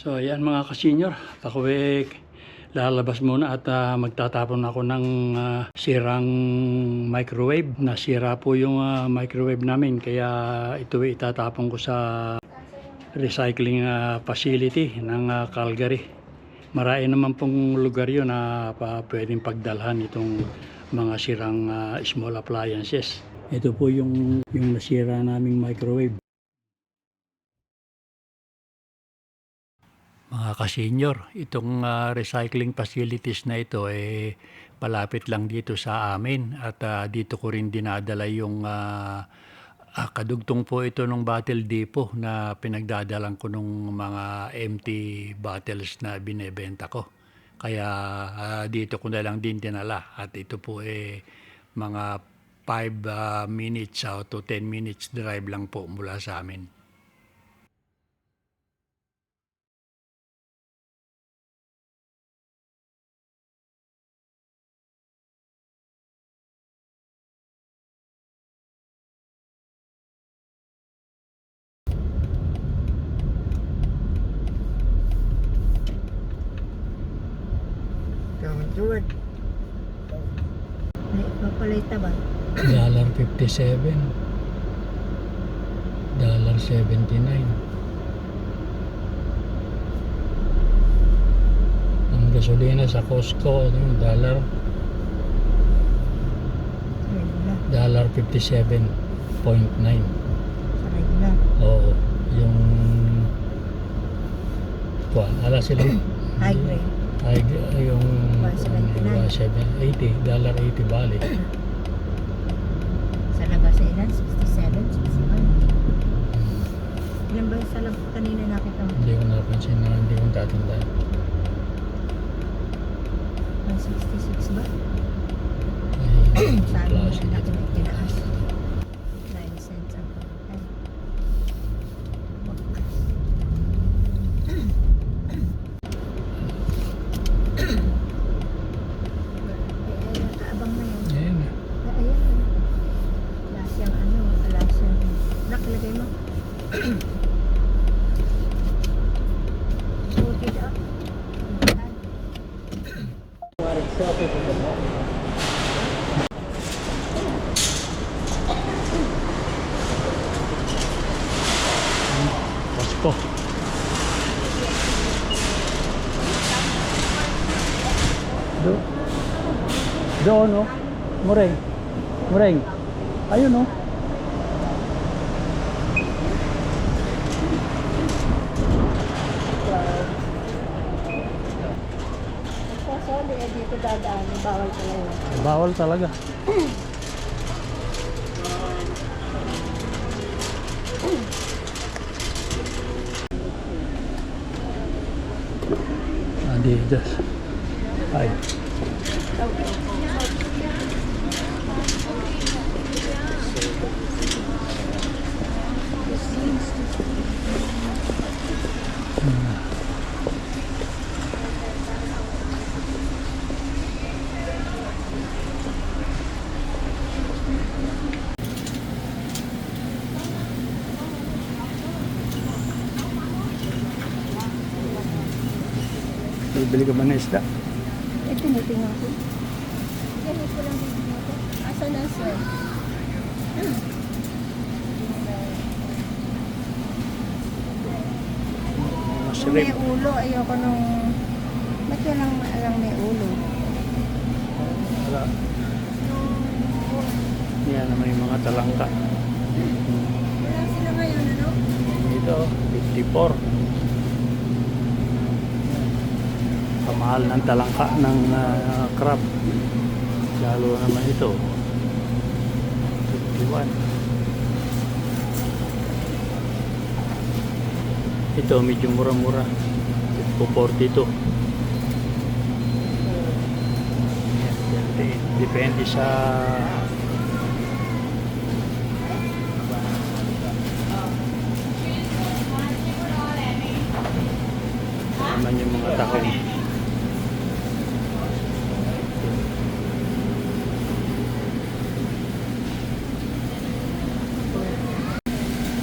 So ayan mga ka-senior, ako lalabas muna at magtatapon ako ng sirang microwave. Nasira po yung microwave namin kaya ito itatapon ko sa recycling facility ng Calgary. Marami naman pong lugar yun na pwedeng pagdalhan itong mga sirang small appliances. Ito po yung nasira naming microwave. Mga ka-senior, itong recycling facilities na ito palapit lang dito sa amin at dito ko rin dinadala yung kadugtong po ito ng bottle depot na pinagdadalan ko ng mga empty bottles na binebenta ko. Kaya dito ko na lang din dinala at ito po mga 5 minutes to 10 minutes drive lang po mula sa amin. George. Ay, papalay taba. $57. $79. Ang gasolina sa Costco, $57.9. Sa regla. Oo, yung ala silang High grade. yung $179. $80 balik. Sa labas ay ilan? 67, 61. Ilan ba sa labas kanina nakita mo? Hindi ko napansin na hindi ko tatandaan. 166 ba? Sabi mo Klase na dito. natin tinaas. 9 cents ang pagkakay. Kaabang na yun. Ayan. Ayan. Lasyang ano, lasyang. Nakalagay mo? Sorted up. Costco. Doon, no? Mureng. Ayun, no? Sorry, dito dadaan. Bawal ka lang. Bawal talaga. Adidas. Ay. Bibili ka ba ng isda? Ito tinitingnan ko. Ganit ko lang dito ko. Asa na sir? Kung may ulo, ayoko nung... Ba't walang may ulo? Wala. Yan naman yung mga talangka. Wala sila ngayon, ano? Ito, 54. Kamahal ng talangka ng crab. Lalo naman ito. 51. Ito medyo mura-mura. 42. Depende sa naman yung mga tahong.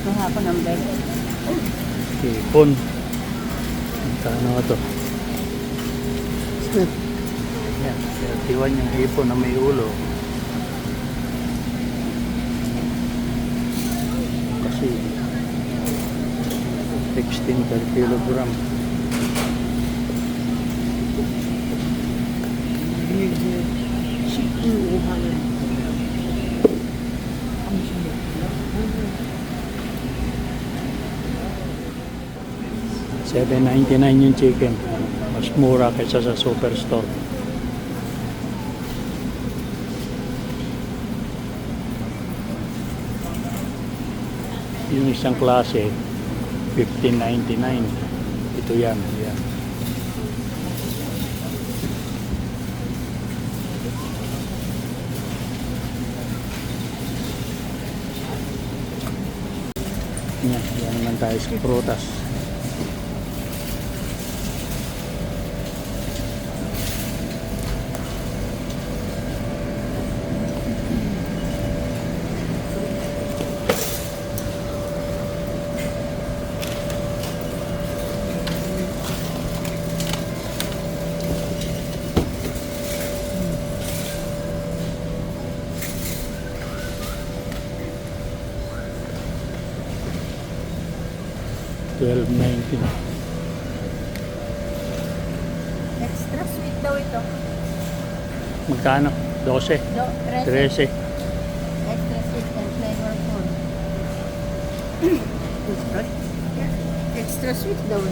Mahapon ang bed. Hipon. Kano to? Yan, 31 yung hipon na may ulo. Kasi 16 per kilogram. $7.99 yung chicken. Mas mura kaysa sa superstore. Yung isang klase, $15.99. Ito yan. Yan. Yan naman tayo sa prutas. $12.90. Extra sweet daw ito. Magkano? 12? 13? Extra sweet and flavorful. Extra sweet daw.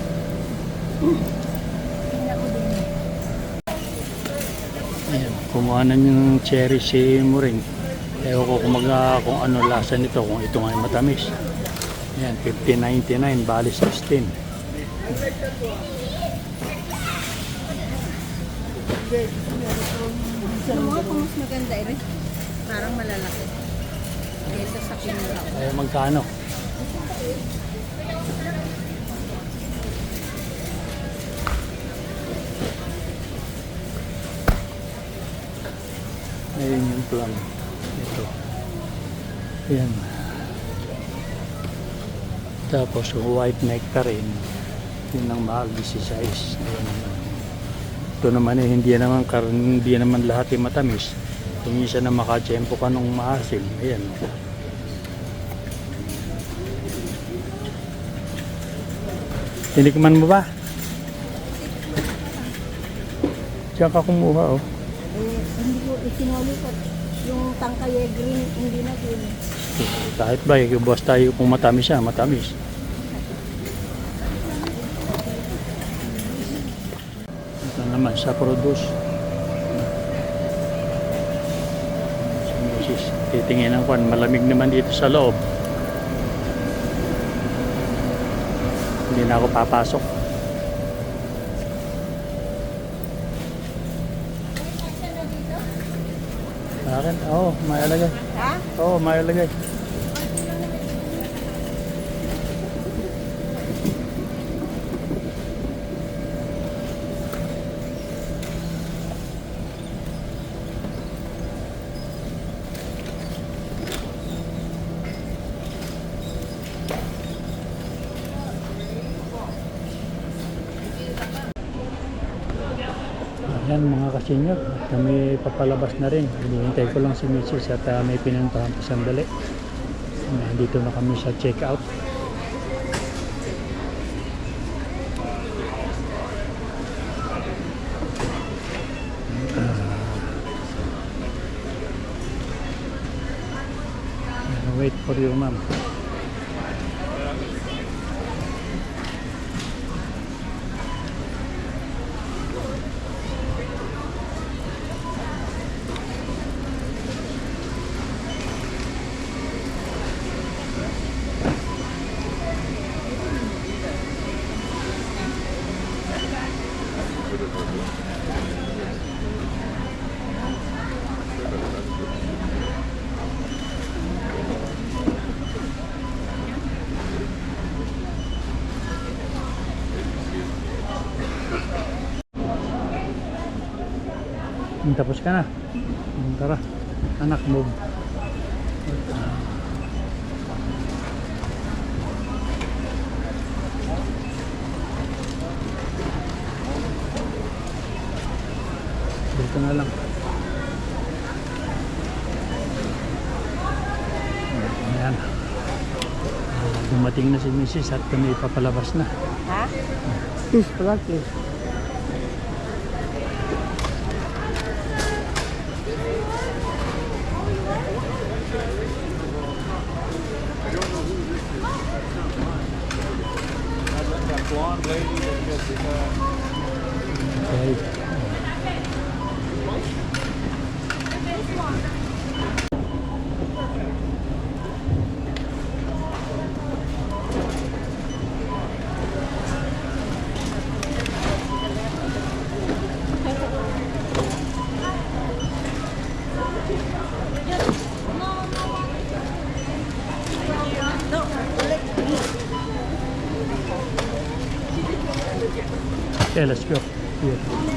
Tingnan ko din. Ayan, kumuha na yung cherry si Muring. Ewan ko kung ano lasa nito, kung ito nga ay matamis. Ayan, $15.99, bali 16. Ano mo kung mas maganda eh? Parang malalaki. Kesa sa kinulaw. Ay, magkano? Ayun yung plum. Ito. Ayan. Tapos yung white nectarine, yun ang mahal, 16. Ayan. Ito naman hindi naman lahat yung matamis. Kung isa na makachempo ka nung maasim. Ayan. Tinikman mo ba? Diyan ka kumuha, oh. Hindi ko isinuli ko. Yung tangkaye green, hindi na green. Kahit ba, buwas tayo kung matamis siya, matamis. Ito naman sa produce. Si Mrs. Titingin ang kwan, malamig naman dito sa loob. Hindi na ako papasok. Akin? Oo, may alagay. Ha? Oo, may alagay. Ayan mga kasenyor, kami papalabas na rin. Hinihintay ko lang si Mrs. at may pinuntahan pa sandali. Dito na kami sa check-out. Wait for you, ma'am. Tapos ka na. Tara, anak, move. Dumating na si Mrs. at kami papalabas na. Ha? Spaghetti. Okay. Okay, let's go. Here.